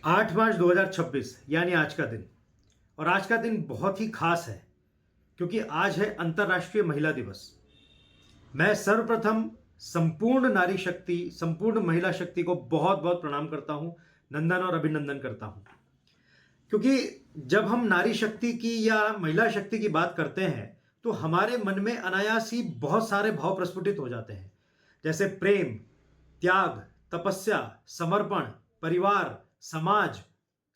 8 मार्च 2026 यानी आज का दिन। और आज का दिन बहुत ही खास है क्योंकि आज है अंतर्राष्ट्रीय महिला दिवस। मैं सर्वप्रथम संपूर्ण नारी शक्ति, संपूर्ण महिला शक्ति को बहुत बहुत प्रणाम करता हूं, नंदन और अभिनंदन करता हूं। क्योंकि जब हम नारी शक्ति की या महिला शक्ति की बात करते हैं तो हमारे मन में अनायास ही बहुत सारे भाव प्रस्फुटित हो जाते हैं, जैसे प्रेम, त्याग, तपस्या, समर्पण, परिवार, समाज,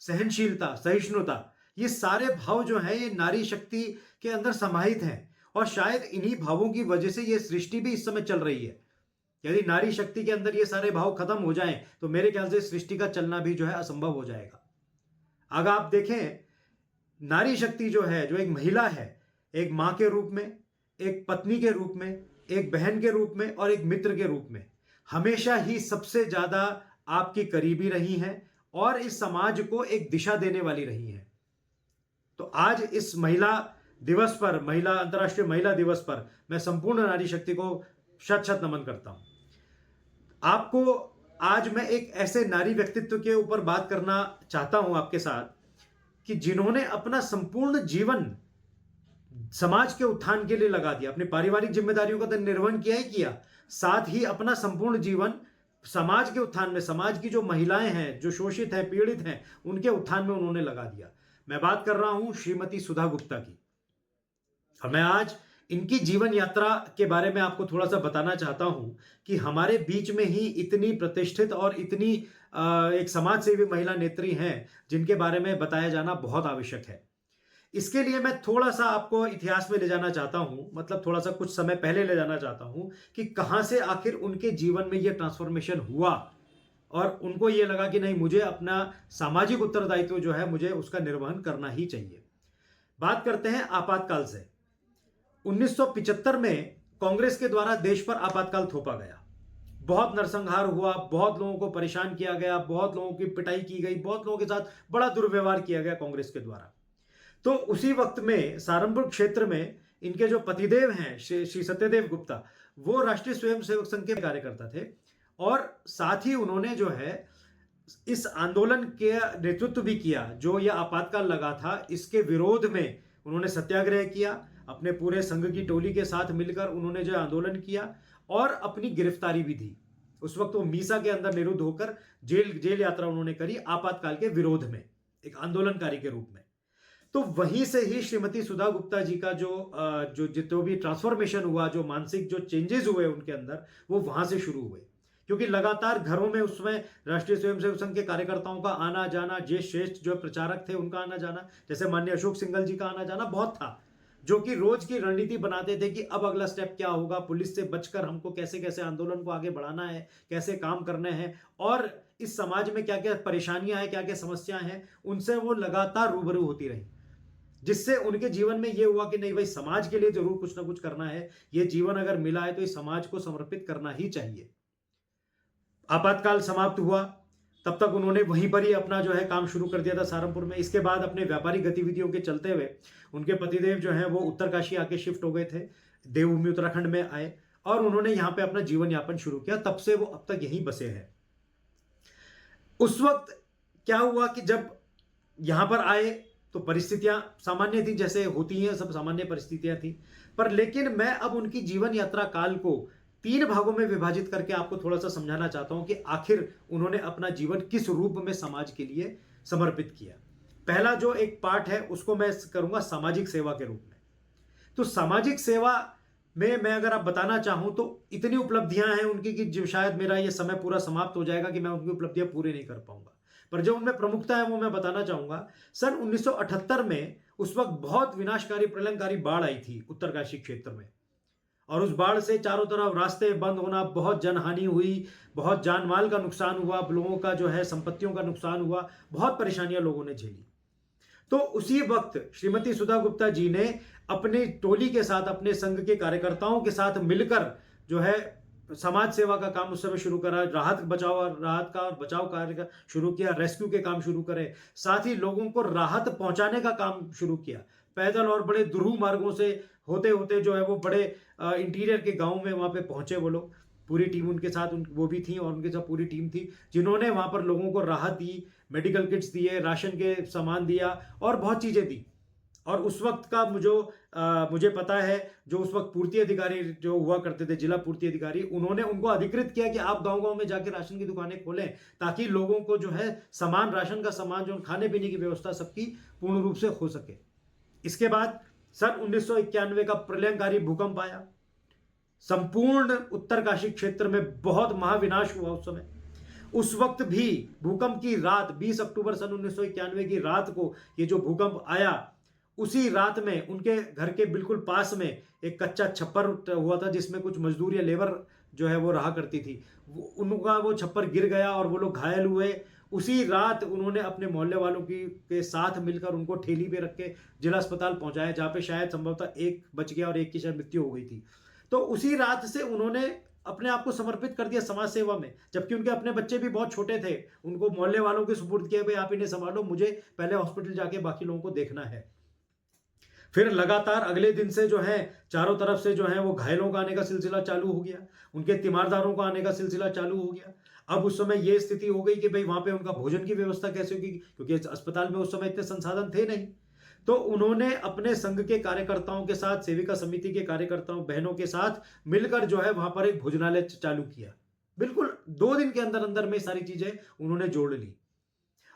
सहनशीलता, सहिष्णुता। ये सारे भाव जो हैं ये नारी शक्ति के अंदर समाहित हैं और शायद इन्हीं भावों की वजह से ये सृष्टि भी इस समय चल रही है। यदि नारी शक्ति के अंदर ये सारे भाव खत्म हो जाएं तो मेरे ख्याल से सृष्टि का चलना भी जो है असंभव हो जाएगा। अगर आप देखें, नारी शक्ति जो है, जो एक महिला है, एक मां के रूप में, एक पत्नी के रूप में, एक बहन के रूप में और एक मित्र के रूप में हमेशा ही सबसे ज्यादा आपकी करीबी रही हैं और इस समाज को एक दिशा देने वाली रही हैं। तो आज इस महिला दिवस पर, महिला अंतर्राष्ट्रीय महिला दिवस पर मैं संपूर्ण नारी शक्ति को शत शत नमन करता हूं। आपको आज मैं एक ऐसे नारी व्यक्तित्व के ऊपर बात करना चाहता हूं आपके साथ कि जिन्होंने अपना संपूर्ण जीवन समाज के उत्थान के लिए लगा दिया। अपनी पारिवारिक जिम्मेदारियों का तो निर्वहन किया ही किया, साथ ही अपना संपूर्ण जीवन समाज के उत्थान में, समाज की जो महिलाएं हैं, जो शोषित हैं, पीड़ित हैं, उनके उत्थान में उन्होंने लगा दिया। मैं बात कर रहा हूं श्रीमती सुधा गुप्ता की। और मैं आज इनकी जीवन यात्रा के बारे में आपको थोड़ा सा बताना चाहता हूं कि हमारे बीच में ही इतनी प्रतिष्ठित और इतनी एक समाज सेवी महिला नेत्री हैं जिनके बारे में बताया जाना बहुत आवश्यक है। इसके लिए मैं थोड़ा सा आपको इतिहास में ले जाना चाहता हूं, मतलब थोड़ा सा कुछ समय पहले ले जाना चाहता हूं कि कहां से आखिर उनके जीवन में यह ट्रांसफॉर्मेशन हुआ और उनको यह लगा कि नहीं, मुझे अपना सामाजिक उत्तरदायित्व जो है मुझे उसका निर्वहन करना ही चाहिए। बात करते हैं आपातकाल से। 1975 में कांग्रेस के द्वारा देश पर आपातकाल थोपा गया। बहुत नरसंहार हुआ, बहुत लोगों को परेशान किया गया, बहुत लोगों की पिटाई की गई, बहुत लोगों के साथ बड़ा दुर्व्यवहार किया गया कांग्रेस के द्वारा। तो उसी वक्त में सहारनपुर क्षेत्र में इनके जो पतिदेव हैं श्री सत्यदेव गुप्ता, वो राष्ट्रीय स्वयंसेवक संघ के कार्यकर्ता थे और साथ ही उन्होंने जो है इस आंदोलन के नेतृत्व भी किया। जो यह आपातकाल लगा था, इसके विरोध में उन्होंने सत्याग्रह किया, अपने पूरे संघ की टोली के साथ मिलकर उन्होंने जो आंदोलन किया और अपनी गिरफ्तारी भी दी। उस वक्त वो मीसा के अंदर निरुद्ध होकर जेल यात्रा उन्होंने करी आपातकाल के विरोध में, एक आंदोलनकारी के रूप में। तो वहीं से ही श्रीमती सुधा गुप्ता जी का जो भी ट्रांसफॉर्मेशन हुआ, जो मानसिक जो चेंजेस हुए उनके अंदर, वो वहां से शुरू हुए। क्योंकि लगातार घरों में उस समय राष्ट्रीय स्वयंसेवक संघ के कार्यकर्ताओं का आना जाना, जे श्रेष्ठ जो प्रचारक थे उनका आना जाना, जैसे माननीय अशोक सिंघल जी का आना जाना बहुत था, जो कि रोज की रणनीति बनाते थे कि अब अगला स्टेप क्या होगा, पुलिस से बचकर हमको कैसे कैसे आंदोलन को आगे बढ़ाना है, कैसे काम करने हैं और इस समाज में क्या क्या परेशानियां हैं, क्या क्या समस्याएं हैं, उनसे वो लगातार रूबरू होती रही। जिससे उनके जीवन में यह हुआ कि नहीं भाई, समाज के लिए जरूर कुछ ना कुछ करना है, यह जीवन अगर मिला है तो इस समाज को समर्पित करना ही चाहिए। आपातकाल समाप्त हुआ, तब तक उन्होंने वहीं पर ही अपना जो है काम शुरू कर दिया था सहारनपुर में। इसके बाद अपने व्यापारिक गतिविधियों के चलते हुए उनके पतिदेव जो हैं वो उत्तरकाशी आके शिफ्ट हो गए थे, देवभूमि उत्तराखंड में आए और उन्होंने यहां पे अपना जीवन यापन शुरू किया। तब से वो अब तक यहीं बसे हैं। उस वक्त क्या हुआ कि जब यहां पर आए तो परिस्थितियां सामान्य थी, जैसे होती हैं सब सामान्य परिस्थितियां थी, पर लेकिन मैं अब उनकी जीवन यात्रा काल को 3 भागों में विभाजित करके आपको थोड़ा सा समझाना चाहता हूं कि आखिर उन्होंने अपना जीवन किस रूप में समाज के लिए समर्पित किया। पहला जो एक पार्ट है उसको मैं करूंगा सामाजिक सेवा के रूप में। तो सामाजिक सेवा में मैं अगर आप बताना चाहूं तो इतनी उपलब्धियां हैं उनकी कि शायद मेरा ये समय पूरा समाप्त हो जाएगा कि मैं उनकी उपलब्धियां पूरी नहीं कर पाऊंगा, पर जो उनमें प्रमुखता है वो मैं बताना चाहूंगा। सन 1978 में उस वक्त बहुत विनाशकारी प्रलयंकारी बाढ़ आई थी उत्तरकाशी क्षेत्र में और उस बाढ़ से चारों तरफ रास्ते बंद होना, बहुत जनहानि हुई, बहुत जान माल का नुकसान हुआ, लोगों का जो है संपत्तियों का नुकसान हुआ, बहुत परेशानियां लोगों ने झेली। तो उसी वक्त श्रीमती सुधा गुप्ता जी ने अपनी टोली के साथ, अपने संघ के कार्यकर्ताओं के साथ मिलकर जो है समाज सेवा का काम उस समय शुरू करा। राहत का और बचाव कार्य का शुरू किया, रेस्क्यू के काम शुरू करे, साथ ही लोगों को राहत पहुंचाने का काम शुरू किया। पैदल और बड़े दुरूह मार्गों से होते होते जो है वो बड़े इंटीरियर के गांव में वहां पे पहुंचे वो लोग। पूरी टीम उनके साथ वो भी थी और उनके साथ पूरी टीम थी जिन्होंने वहाँ पर लोगों को राहत दी, मेडिकल किट्स दिए, राशन के सामान दिया और बहुत चीज़ें दी। और उस वक्त का मुझे पता है, जो उस वक्त पूर्ति अधिकारी जो हुआ करते थे, जिला पूर्ति अधिकारी, उन्होंने उनको अधिकृत किया कि आप गांव-गांव में जाके राशन की दुकानें खोलें ताकि लोगों को जो है सामान, राशन का सामान, जो खाने पीने की व्यवस्था सबकी पूर्ण रूप से हो सके। इसके बाद सन 1991 का प्रलयंकारी भूकंप आया। संपूर्ण उत्तरकाशी क्षेत्र में बहुत महाविनाश हुआ उस समय। उस वक्त भी भूकंप की रात 20 अक्टूबर सन 1991 की रात को ये जो भूकंप आया, उसी रात में उनके घर के बिल्कुल पास में एक कच्चा छप्पर हुआ था जिसमें कुछ मजदूर या लेबर जो है वो रहा करती थी। उनका वो छप्पर गिर गया और वो लोग घायल हुए। उसी रात उन्होंने अपने मोहल्ले वालों के साथ मिलकर उनको ठेली पे रख के जिला अस्पताल पहुंचाया, जहां पे शायद संभवतः एक बच गया और एक की शायद मृत्यु हो गई थी। तो उसी रात से उन्होंने अपने आप को समर्पित कर दिया समाज सेवा में, जबकि उनके अपने बच्चे भी बहुत छोटे थे। उनको मोहल्ले वालों के सुपुर्द किया, भाई आप इन्हें संभालो, मुझे पहले हॉस्पिटल जाके बाकी लोगों को देखना है। फिर लगातार अगले दिन से जो है चारों तरफ से जो है वो घायलों का आने का सिलसिला चालू हो गया, उनके तीमारदारों का आने का सिलसिला चालू हो गया। अब उस समय ये स्थिति हो गई कि भाई वहां पे उनका भोजन की व्यवस्था कैसे होगी, क्योंकि अस्पताल में उस समय इतने संसाधन थे नहीं। तो उन्होंने अपने संघ के कार्यकर्ताओं के साथ, सेविका समिति के कार्यकर्ताओं, बहनों के साथ मिलकर जो है वहां पर एक भोजनालय चालू किया। बिल्कुल 2 दिन के अंदर अंदर में सारी चीजें उन्होंने जोड़ ली।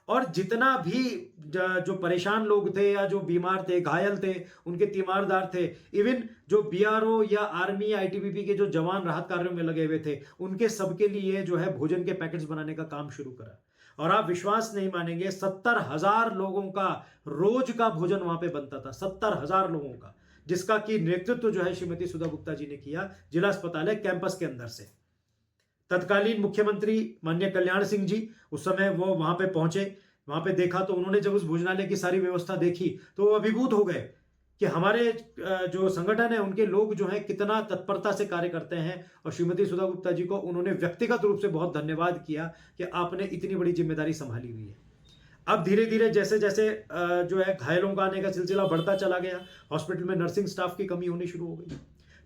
और जितना भी जो परेशान लोग थे या जो बीमार थे, घायल थे, उनके तीमारदार थे, इवन जो बीआरओ या आर्मी, आईटीबीपी के जो जवान राहत कार्यों में लगे हुए थे, उनके सबके लिए जो है भोजन के पैकेट्स बनाने का काम शुरू करा। और आप विश्वास नहीं मानेंगे, 70,000 लोगों का रोज का भोजन वहां पे बनता था, 70,000 लोगों का, जिसका की नेतृत्व जो है श्रीमती सुधा गुप्ता जी ने किया जिला अस्पताल कैंपस के अंदर से। तत्कालीन मुख्यमंत्री माननीय कल्याण सिंह जी उस समय वो वहां पे पहुंचे, वहां पे देखा तो उन्होंने जब उस भोजनालय की सारी व्यवस्था देखी तो वो अभिभूत हो गए कि हमारे जो संगठन है उनके लोग जो है कितना तत्परता से कार्य करते हैं। और श्रीमती सुधा गुप्ता जी को उन्होंने व्यक्तिगत रूप से बहुत धन्यवाद किया कि आपने इतनी बड़ी जिम्मेदारी संभाली हुई है। अब धीरे धीरे जैसे जैसे जो है घायलों का आने का सिलसिला बढ़ता चला गया, हॉस्पिटल में नर्सिंग स्टाफ की कमी होनी शुरू हो गई।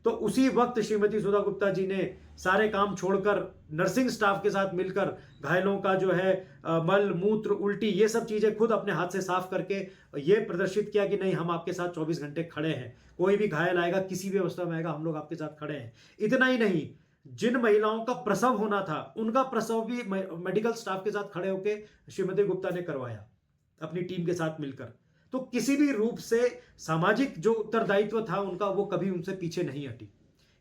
तो उसी वक्त श्रीमती सुधा गुप्ता जी ने सारे काम छोड़कर नर्सिंग स्टाफ के साथ मिलकर घायलों का जो है मल, मूत्र, उल्टी, ये सब चीजें खुद अपने हाथ से साफ करके ये प्रदर्शित किया कि नहीं, हम आपके साथ 24 घंटे खड़े हैं, कोई भी घायल आएगा, किसी भी अवस्था में आएगा, हम लोग आपके साथ खड़े हैं। इतना ही नहीं, जिन महिलाओं का प्रसव होना था उनका प्रसव भी मेडिकल स्टाफ के साथ खड़े होकर श्रीमती गुप्ता ने करवाया अपनी टीम के साथ मिलकर। तो किसी भी रूप से सामाजिक जो उत्तरदायित्व था उनका, वो कभी उनसे पीछे नहीं हटी।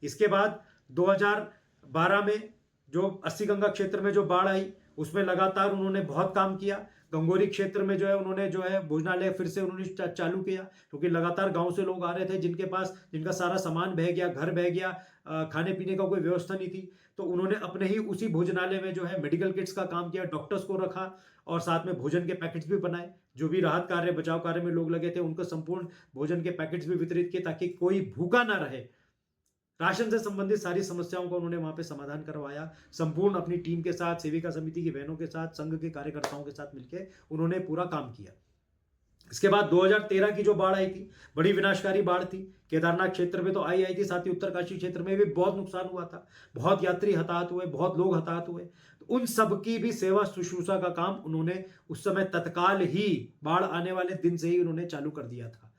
इसके बाद 2012 में जो 80 गंगा क्षेत्र में जो बाढ़ आई, उसमें लगातार उन्होंने बहुत काम किया। गंगोरी क्षेत्र में जो है उन्होंने जो है भोजनालय फिर से उन्होंने चालू किया, क्योंकि लगातार गांव से लोग आ रहे थे जिनका सारा सामान बह गया, घर बह गया, खाने पीने का कोई व्यवस्था नहीं थी। तो उन्होंने अपने ही उसी भोजनालय में जो है मेडिकल किट्स का काम किया, डॉक्टर्स को रखा और साथ में भोजन के पैकेट्स भी बनाए। जो भी राहत कार्य, बचाव कार्य में लोग लगे थे उनको संपूर्ण भोजन के पैकेट्स भी वितरित किए ताकि कोई भूखा ना रहे। राशन से संबंधित सारी समस्याओं का उन्होंने वहां पे समाधान करवाया। संपूर्ण अपनी टीम के साथ, सेविका समिति की बहनों के साथ, संघ के कार्यकर्ताओं के साथ मिलकर उन्होंने पूरा काम किया। इसके बाद 2013 की जो बाढ़ आई थी, बड़ी विनाशकारी बाढ़ थी। केदारनाथ क्षेत्र में तो आई थी, साथ ही उत्तरकाशी क्षेत्र में भी बहुत नुकसान हुआ था, बहुत यात्री हताहत हुए, बहुत लोग हताहत हुए। तो उन सब की भी सेवा शुश्रूषा का काम उन्होंने उस समय तत्काल ही, बाढ़ आने वाले दिन से ही उन्होंने चालू कर दिया था।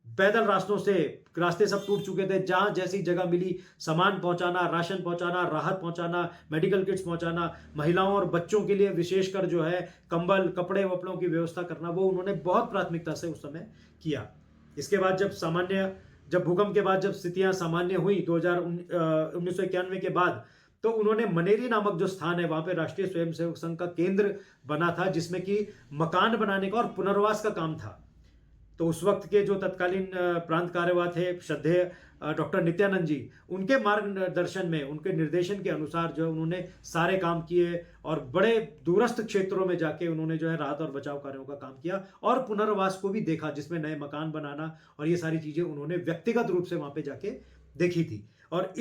पैदल रास्ते सब टूट चुके थे, जहां जैसी जगह मिली सामान पहुंचाना, राशन पहुंचाना, राहत पहुंचाना, मेडिकल किट्स पहुंचाना, महिलाओं और बच्चों के लिए विशेषकर जो है कंबल, कपड़े वपड़ों की व्यवस्था करना, वो उन्होंने बहुत प्राथमिकता से उस समय किया। इसके बाद जब भूकंप के बाद जब स्थितियां सामान्य हुई 1991 के बाद, तो उन्होंने मनेरी नामक जो स्थान है वहां पे राष्ट्रीय स्वयंसेवक संघ का केंद्र बना था, जिसमें कि मकान बनाने का और पुनर्वास का काम था। तो उस वक्त के जो तत्कालीन प्रांत कार्यवाह थे श्रद्धेय डॉक्टर नित्यानंद जी, उनके मार्गदर्शन में, उनके निर्देशन के अनुसार जो उन्होंने सारे काम किए और बड़े दूरस्थ क्षेत्रों में जाके उन्होंने जो है राहत और बचाव कार्यों का काम किया और पुनर्वास को भी देखा, जिसमें नए मकान बनाना और ये सारी चीजें उन्होंने व्यक्तिगत रूप से वहां पे जाके देखी थी। और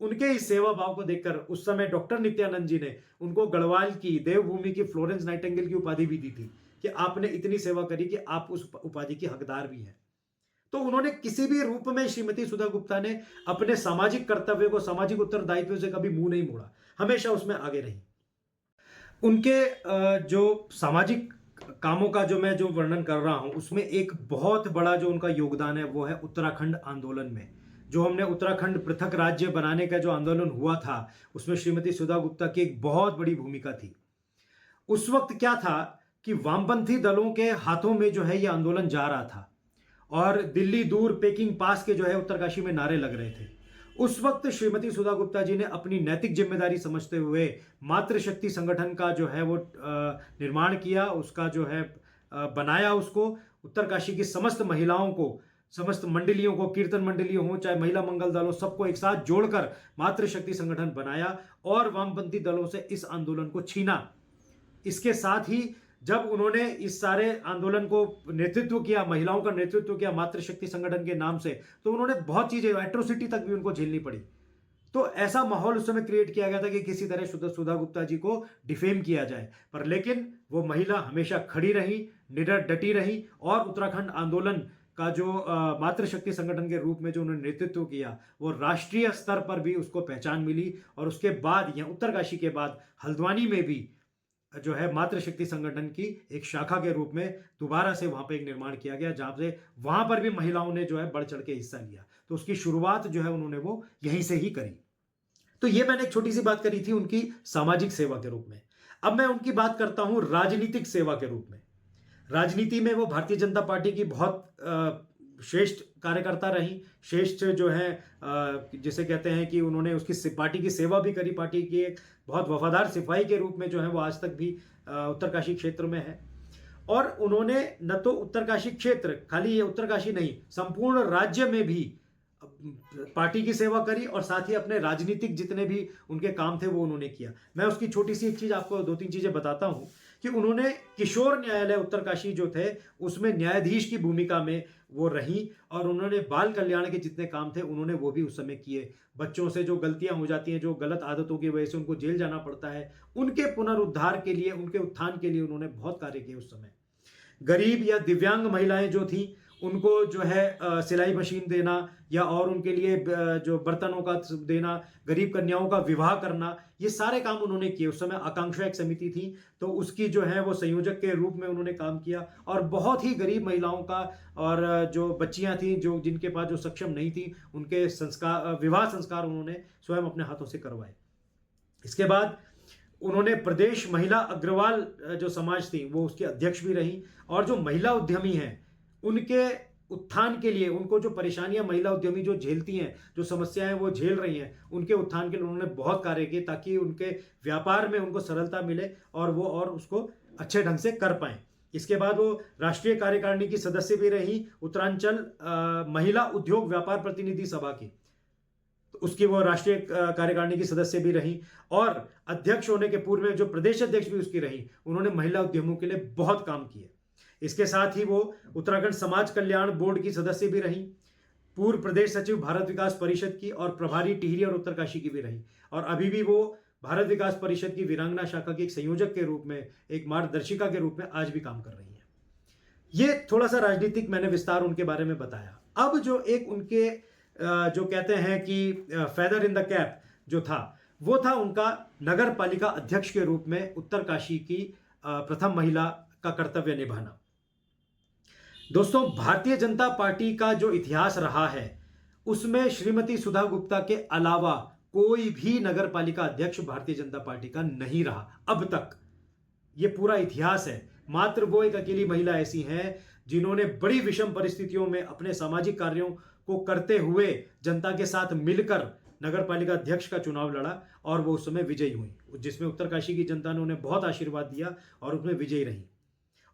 उनके इस सेवा भाव को देखकर उस समय डॉक्टर नित्यानंद जी ने उनको गढ़वाल की, देवभूमि की फ्लोरेंस नाइटिंगेल की उपाधि भी दी थी कि आपने इतनी सेवा करी कि आप उस उपाधि की हकदार भी हैं। तो उन्होंने किसी भी रूप में श्रीमती सुधा गुप्ता ने अपने सामाजिक कर्तव्य को, सामाजिक उत्तरदायित्व से कभी मुंह नहीं मोड़ा, हमेशा उसमें आगे रही। उनके जो सामाजिक कामों का जो मैं जो वर्णन कर रहा हूं, उसमें एक बहुत बड़ा जो उनका योगदान है वो है उत्तराखंड आंदोलन में। जो हमने उत्तराखंड पृथक राज्य बनाने का जो आंदोलन हुआ था, उसमें श्रीमती सुधा गुप्ता की एक बहुत बड़ी भूमिका थी। उस वक्त क्या था कि वामपंथी दलों के हाथों में जो है ये आंदोलन जा रहा था और दिल्ली दूर, पेकिंग पास के जो है उत्तरकाशी में नारे लग रहे थे। उस वक्त श्रीमती सुधा गुप्ता जी ने अपनी नैतिक जिम्मेदारी समझते हुए मातृशक्ति संगठन का जो है वो निर्माण किया, उसका जो है बनाया, उसको उत्तरकाशी की समस्त महिलाओं को, समस्त मंडलियों को, कीर्तन मंडलियों हो चाहे महिला मंगल दल हो, सबको एक साथ जोड़कर मातृशक्ति संगठन बनाया और वामपंथी दलों से इस आंदोलन को छीना। इसके साथ ही जब उन्होंने इस सारे आंदोलन को नेतृत्व किया, महिलाओं का नेतृत्व किया मातृशक्ति संगठन के नाम से, तो उन्होंने बहुत चीजें, एट्रोसिटी तक भी उनको झेलनी पड़ी। तो ऐसा माहौल उस समय क्रिएट किया गया था कि किसी तरह सुधा गुप्ता जी को डिफेम किया जाए, पर लेकिन वो महिला हमेशा खड़ी रही, निडर डटी रही और उत्तराखंड आंदोलन का जो मातृशक्ति संगठन के रूप में जो उन्होंने नेतृत्व किया, वो राष्ट्रीय स्तर पर भी उसको पहचान मिली। और उसके बाद यहाँ उत्तरकाशी के बाद हल्द्वानी में भी जो है मातृशक्ति संगठन की एक शाखा के रूप में दोबारा से वहां पे एक निर्माण किया गया, जहां से वहां पर भी महिलाओं ने जो है बढ़ चढ़ के हिस्सा लिया। तो उसकी शुरुआत जो है उन्होंने वो यहीं से ही करी। तो ये मैंने एक छोटी सी बात करी थी उनकी सामाजिक सेवा के रूप में। अब मैं उनकी बात करता हूं राजनीतिक सेवा के रूप में। राजनीति में वो भारतीय जनता पार्टी की बहुत श्रेष्ठ कार्यकर्ता रही, श्रेष्ठ जो है जिसे कहते हैं कि उन्होंने उसकी पार्टी की सेवा भी करी, पार्टी की एक बहुत वफादार सिपाही के रूप में जो है वो आज तक भी उत्तरकाशी क्षेत्र में है। और उन्होंने न तो उत्तरकाशी क्षेत्र, खाली ये उत्तरकाशी नहीं, संपूर्ण राज्य में भी पार्टी की सेवा करी और साथ ही अपने राजनीतिक जितने भी उनके काम थे वो उन्होंने किया। मैं उसकी छोटी सी एक चीज आपको, दो तीन चीजें बताता हूं कि उन्होंने किशोर न्यायालय उत्तरकाशी जो थे उसमें न्यायाधीश की भूमिका में वो रही और उन्होंने बाल कल्याण के जितने काम थे उन्होंने वो भी उस समय किए। बच्चों से जो गलतियां हो जाती हैं, जो गलत आदतों की वजह से उनको जेल जाना पड़ता है, उनके पुनरुद्धार के लिए, उनके उत्थान के लिए उन्होंने बहुत कार्य किए उस समय। गरीब या दिव्यांग महिलाएं जो थी उनको जो है सिलाई मशीन देना या और उनके लिए जो बर्तनों का देना, गरीब कन्याओं का विवाह करना, ये सारे काम उन्होंने किए। उस समय आकांक्षा एक समिति थी तो उसकी जो है वो संयोजक के रूप में उन्होंने काम किया और बहुत ही गरीब महिलाओं का और जो बच्चियां थी जो जिनके पास जो सक्षम नहीं थी उनके संस्कार, विवाह संस्कार उन्होंने स्वयं अपने हाथों से करवाए। इसके बाद उन्होंने प्रदेश महिला अग्रवाल जो समाज थी वो उसकी अध्यक्ष भी रही और जो महिला उद्यमी हैं उनके उत्थान के लिए, उनको जो परेशानियां महिला उद्यमी जो झेलती हैं, जो समस्याएं वो झेल रही हैं, उनके उत्थान के लिए उन्होंने बहुत कार्य किए ताकि उनके व्यापार में उनको सरलता मिले और वो और उसको अच्छे ढंग से कर पाएं। इसके बाद वो राष्ट्रीय कार्यकारिणी की सदस्य भी रही उत्तरांचल महिला उद्योग व्यापार प्रतिनिधि सभा की, तो उसकी वो राष्ट्रीय कार्यकारिणी की सदस्य भी रही और अध्यक्ष होने के पूर्व में जो प्रदेश अध्यक्ष भी उसकी रही। उन्होंने महिला उद्यमों के लिए बहुत काम किए। इसके साथ ही वो उत्तराखंड समाज कल्याण बोर्ड की सदस्य भी रही, पूर्व प्रदेश सचिव भारत विकास परिषद की और प्रभारी टिहरी और उत्तरकाशी की भी रही और अभी भी वो भारत विकास परिषद की वीरांगना शाखा के एक संयोजक के रूप में, एक मार्गदर्शिका के रूप में आज भी काम कर रही हैं। ये थोड़ा सा राजनीतिक मैंने विस्तार उनके बारे में बताया। अब जो एक उनके जो कहते हैं कि फेदर इन द कैप जो था वो था उनका नगर पालिका अध्यक्ष के रूप में उत्तरकाशी की प्रथम महिला का कर्तव्य निभाना। दोस्तों, भारतीय जनता पार्टी का जो इतिहास रहा है उसमें श्रीमती सुधा गुप्ता के अलावा कोई भी नगर पालिका अध्यक्ष भारतीय जनता पार्टी का नहीं रहा अब तक। ये पूरा इतिहास है। मात्र वो एक अकेली महिला ऐसी हैं जिन्होंने बड़ी विषम परिस्थितियों में अपने सामाजिक कार्यों को करते हुए जनता के साथ मिलकर नगर पालिका अध्यक्ष का चुनाव लड़ा और वो उस समय विजयी हुई, जिसमें उत्तरकाशी की जनता ने उन्हें बहुत आशीर्वाद दिया और उसमें विजयी रही।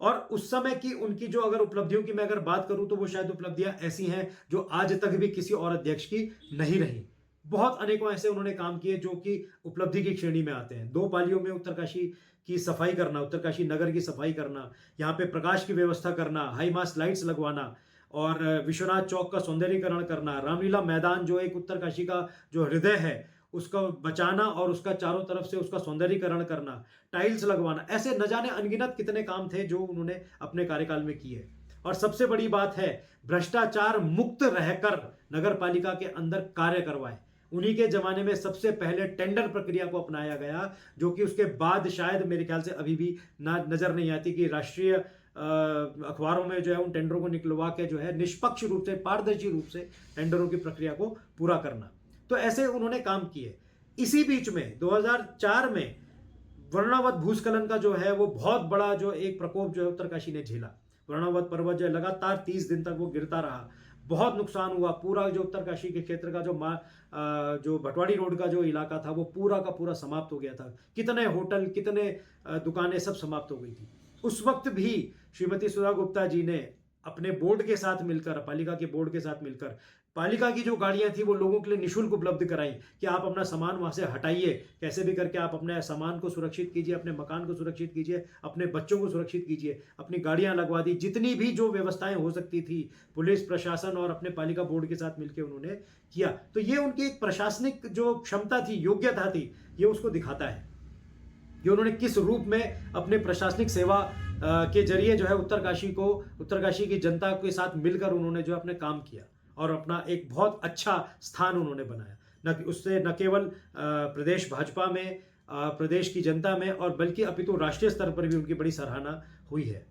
और उस समय की उनकी जो अगर उपलब्धियों की मैं अगर बात करूं तो वो शायद उपलब्धियां ऐसी हैं जो आज तक भी किसी और अध्यक्ष की नहीं रही। बहुत अनेकों ऐसे उन्होंने काम किए जो कि उपलब्धि की श्रेणी में आते हैं। 2 पालियों में उत्तरकाशी की सफाई करना, उत्तरकाशी नगर की सफाई करना, यहाँ पे प्रकाश की व्यवस्था करना, हाई मास्ट लाइट्स लगवाना और विश्वनाथ चौक का सौंदर्यीकरण करना, रामलीला मैदान जो एक उत्तरकाशी का जो हृदय है उसका बचाना और उसका चारों तरफ से उसका सौंदर्यीकरण करना, टाइल्स लगवाना, ऐसे न जाने अनगिनत कितने काम थे जो उन्होंने अपने कार्यकाल में किए। और सबसे बड़ी बात है, भ्रष्टाचार मुक्त रहकर नगर पालिका के अंदर कार्य करवाए। उन्हीं के जमाने में सबसे पहले टेंडर प्रक्रिया को अपनाया गया, जो कि उसके बाद शायद मेरे ख्याल से अभी भी नजर नहीं आती कि राष्ट्रीय अखबारों में जो है उन टेंडरों को निकलवा के जो है निष्पक्ष रूप से, पारदर्शी रूप से टेंडरों की प्रक्रिया को पूरा करना। तो ऐसे उन्होंने काम किए। इसी बीच में 2004 में वर्णावत भूस्खलन का जो है वो बहुत बड़ा जो एक प्रकोप जो है उत्तरकाशी ने झेला। वर्णावत पर्वत जो है लगातार 30 दिन तक वो गिरता रहा, बहुत नुकसान हुआ। पूरा जो उत्तरकाशी के क्षेत्र का जो भटवाड़ी रोड का जो इलाका था वो पूरा का पूरा समाप्त हो गया था। कितने होटल, कितने दुकानें सब समाप्त हो गई थी। उस वक्त भी श्रीमती सुधा गुप्ता जी ने अपने बोर्ड के साथ मिलकर, पालिका के बोर्ड के साथ मिलकर, पालिका की जो गाड़ियां थी वो लोगों के लिए निःशुल्क उपलब्ध कराई कि आप अपना सामान वहां से हटाइए, कैसे भी करके आप अपने सामान को सुरक्षित कीजिए, अपने मकान को सुरक्षित कीजिए, अपने बच्चों को सुरक्षित कीजिए। अपनी गाड़ियां लगवा दी, जितनी भी जो व्यवस्थाएं हो सकती थी पुलिस प्रशासन और अपने पालिका बोर्ड के साथ मिलकर उन्होंने किया। तो ये उनकी एक प्रशासनिक जो क्षमता थी, योग्यता थी, ये उसको दिखाता है कि उन्होंने किस रूप में अपने प्रशासनिक सेवा के जरिए जो है उत्तरकाशी की जनता के साथ मिलकर उन्होंने जो अपने काम किया और अपना एक बहुत अच्छा स्थान उन्होंने बनाया। न केवल प्रदेश भाजपा में, प्रदेश की जनता में, और बल्कि अपितु राष्ट्रीय स्तर पर भी उनकी बड़ी सराहना हुई है।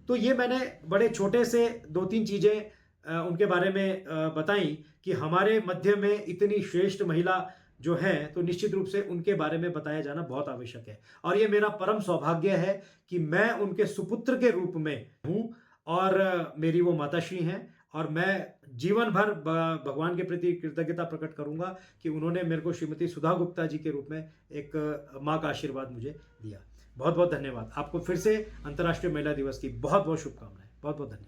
तो ये मैंने बड़े छोटे से 2-3 चीजें उनके बारे में बताई कि हमारे मध्य में इतनी श्रेष्ठ महिला जो है, तो निश्चित रूप से उनके बारे में बताया जाना बहुत आवश्यक है। और ये मेरा परम सौभाग्य है कि मैं उनके सुपुत्र के रूप में हूं और मेरी वो माताश्री हैं, और मैं जीवन भर भगवान के प्रति कृतज्ञता प्रकट करूंगा कि उन्होंने मेरे को श्रीमती सुधा गुप्ता जी के रूप में एक माँ का आशीर्वाद मुझे दिया। बहुत बहुत धन्यवाद आपको। फिर से अंतर्राष्ट्रीय महिला दिवस की बहुत बहुत शुभकामनाएं। बहुत बहुत धन्यवाद।